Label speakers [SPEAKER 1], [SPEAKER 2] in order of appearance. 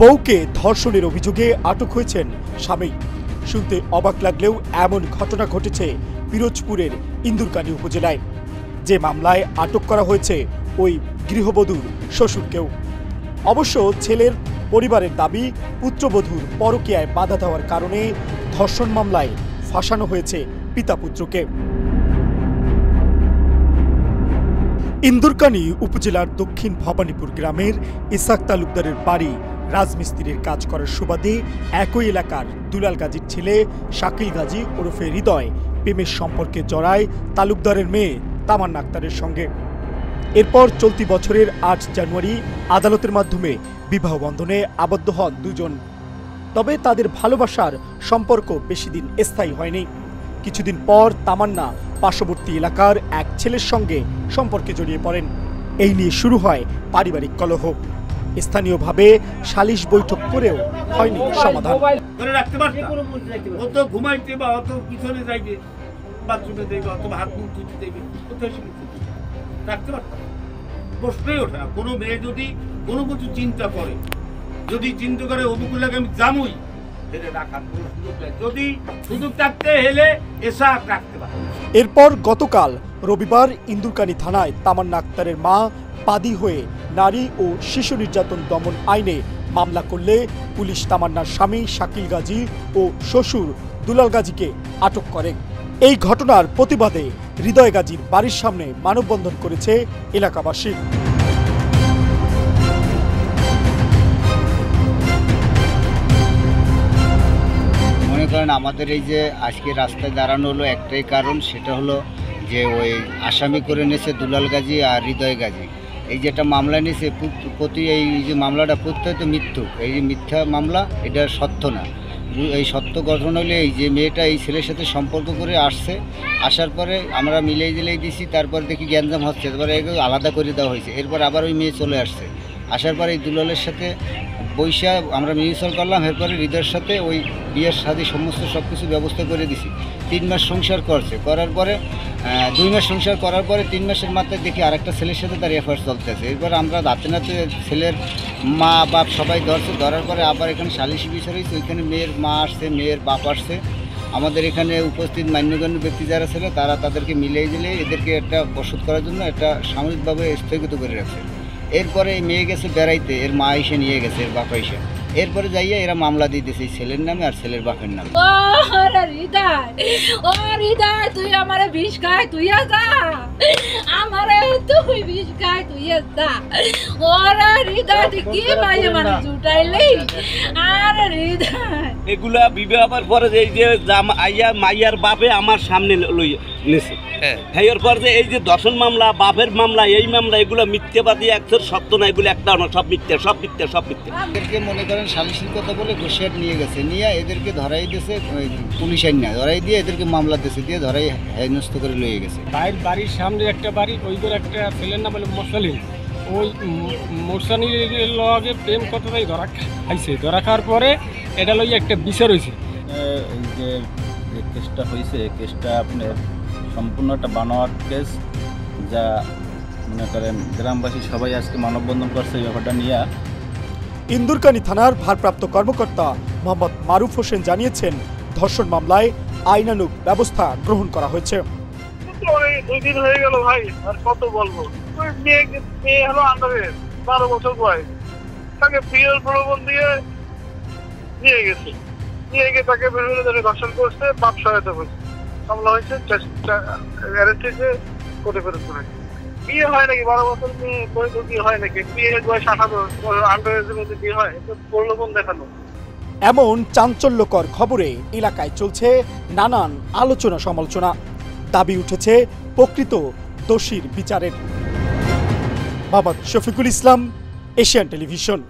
[SPEAKER 1] বউকে ধর্ষণের অভিযোগে আটক হয়েছেন স্বামী। শুনতে অবাক লাগলেও এমন ঘটনা ঘটেছে পিরোজপুরের ইন্দুরকানী উপজেলায়। যে মামলায় আটক করা হয়েছে ওই গৃহবধূর শ্বশুরকেও। অবশ্য ছেলের পরিবারের দাবি, পুত্রবধূর পরকীয়ায় বাধা দেওয়ার কারণে ধর্ষণ মামলায় ফাঁসানো হয়েছে পিতা পুত্রকে। ইন্দুরকানী উপজেলার দক্ষিণ ভবানীপুর গ্রামের ইসাক তালুকদারের বাড়ি রাজমিস্ত্রির কাজ করার সুবাদে একই এলাকার দুলাল গাজীর ছেলে শাকিল গাজী ওরফে হৃদয় প্রেমের সম্পর্কে জড়ায় তালুকদারের মেয়ে তামান্না আক্তারের সঙ্গে। এরপর চলতি বছরের ৮ জানুয়ারি আদালতের মাধ্যমে বিবাহ বন্ধনে আবদ্ধ হন দুজন। তবে তাদের ভালোবাসার সম্পর্ক বেশি দিন স্থায়ী হয়নি। কিছুদিন পর তামান্না পার্শ্ববর্তী এলাকার এক ছেলের সঙ্গে সম্পর্কে জড়িয়ে পড়েন। এই নিয়ে শুরু হয় পারিবারিক কলহ। স্থানীয়ভাবে সালিশ বৈঠক করেও হয়নি সমাধান।
[SPEAKER 2] প্রশ্নই ওঠে না। কোনো মেয়ে যদি কোনো কিছু চিন্তা করে, যদি চিন্তা করে অবকুল্লাকে আমি জামুই যদি সুযোগ থাকতে হেলে এসা রাখতে পারে।
[SPEAKER 1] এরপর গতকাল রবিবার ইন্দুরকানী থানায় তামান্না আক্তারের মা বাদী হয়ে নারী ও শিশু নির্যাতন দমন আইনে মামলা করলে পুলিশ তামান্নার স্বামী শাকিল গাজী ও শ্বশুর দুলাল গাজীকে আটক করে। এই ঘটনার প্রতিবাদে হৃদয় গাজীর বাড়ির সামনে মানববন্ধন করেছে এলাকাবাসী।
[SPEAKER 3] মনে করেন আমাদের এই যে আজকে রাস্তায় দাঁড়ানো হলো একটাই কারণ, সেটা হলো যে ওই আসামি করে নিয়েছে দুলাল গাজী আর হৃদয় গাজী। এই যেটা মামলা নিয়েছে এই যে মামলাটা প্রত্যেক মৃত্যু, এই যে মিথ্যা মামলা, এটা সত্য না। এই সত্য গঠন হলে এই যে মেয়েটা এই ছেলের সাথে সম্পর্ক করে আসছে, আসার পরে আমরা মিলেই দিয়েছি, তারপর দেখি গ্যাঞ্জাম হচ্ছে, তারপরে আলাদা করে দেওয়া হয়েছে। এরপর আবার ওই মেয়ে চলে আসছে, আসার পরে এই দুলালের সাথে পয়সা আমরা মিউচুয়াল করলাম। এরপরে হৃদয়ের সাথে ওই বিয়ের শাদী সমস্ত সব কিছু ব্যবস্থা করে দিছি। 3 মাস সংসার করছে, করার পরে 2 মাস সংসার করার পরে 3 মাসের মাথায় দেখি আরেকটা ছেলের সাথে তার এফআইআর চলতেছে। এরপর আমরা রাতে নাতে ছেলের মা বাপ সবাই ধরছে, ধরার পরে আবার এখানে সালিশি বিচার হয়েছে। ওইখানে মেয়ের মা আসছে, মেয়ের বাপ আসছে, আমাদের এখানে উপস্থিত মান্যগণ্য ব্যক্তি যারা ছিল তারা তাদেরকে মিলিয়ে দিলে এদেরকে একটা বসত করার জন্য একটা সাময়িকভাবে স্থগিত করে রাখছে। এরপরে এই মেয়ে গেছে বেড়াইতে, এর মা এসে নিয়ে গেছে, এর বাপ এসে। এরপরে যাইয়া এরা মামলা দিয়ে দিয়েছে ছেলের নামে আর ছেলের বাপের নামে।
[SPEAKER 4] হৃদয় তুই আমারে বিষ খায়, তুই যা আমারে, তুই বিষ খায়, তুই যা। ওরে হৃদয় তুই কি মাইয়ে মানুষ জুটাইলি। আর হৃদয়
[SPEAKER 2] এগুলা বিবাহের পরে এই যে আইয়া মাইয়ার বাপে আমার সামনে লই নিছে, এর পর যে এই যে দর্শন মামলা, বাপের মামলা, এই মামলা, এগুলো মিথ্যাবাদী, একশোর সত্য না, এগুলো একটা না, সব মিথ্যা, সব মিথ্যা, সব মিথ্যা।
[SPEAKER 3] এদেরকে মনে করেন সালিশির কথা বলে ঘুষিয়ার নিয়ে গেছে, নিয়ে এদেরকে ধরাই দিয়েছে পুলিশ আইনা, ধরাই দিয়ে এদেরকে মামলা দিয়েছে, দিয়ে ধরাই হেনস্থ করে লয়ে গেছে।
[SPEAKER 5] বাড়ির সামনে একটা বাড়ি, ওই করে একটা ছেলের নাম হলো মোরসালিন। ওই মোরসালিনের লগে প্রেম কথাটাই ধরা খাইছে। ধরা খাওয়ার পরে এটা লইয়া একটা বিচার হয়েছে।
[SPEAKER 6] এই যে কেসটা হয়েছে, কেসটা আপনার সম্পূর্ণ একটা বানোয়াট কেস, যা মনে করেন গ্রামবাসী সবাই আজকে মানববন্ধন করছে এই ব্যাপারটা নিয়ে।
[SPEAKER 1] ইন্দুরকানী থানার ভারপ্রাপ্ত কর্মকর্তা মোহাম্মদ মারুফ হোসেন জানিয়েছেন, ধর্ষণ মামলায় আইনানুগ ব্যবস্থা গ্রহণ করা হয়েছে।
[SPEAKER 7] 2 দিন হয়ে গেল ভাই, আর কত বলবো। মেয়ে হলো আন্ডারে 12 বছর বয়স, তাকে বিয়ের প্রলোভন দিয়ে নিয়ে গেছে, নিয়ে গিয়ে তাকে বিভিন্ন ধরনের ধর্ষণ করছে, বাপ সহায়তা করছে, মামলা হয়েছে, অ্যারেস্ট হয়েছে, কোর্টে ফেরত করেছে। বিয়ে হয় নাকি 12 বছর মেয়ে বয়স, বিয়ে হয় নাকি? বিয়ের বয়স 18, আন্ডারের মধ্যে বিয়ে হয়? এটা প্রলোভন দেখানো।
[SPEAKER 1] এমন চাঞ্চল্যকর খবরে এলাকায় চলছে নানান আলোচনা সমালোচনা। দাবি উঠেছে প্রকৃত দোষীর বিচারের। Mohammad Shafiqul Islam, Asian television.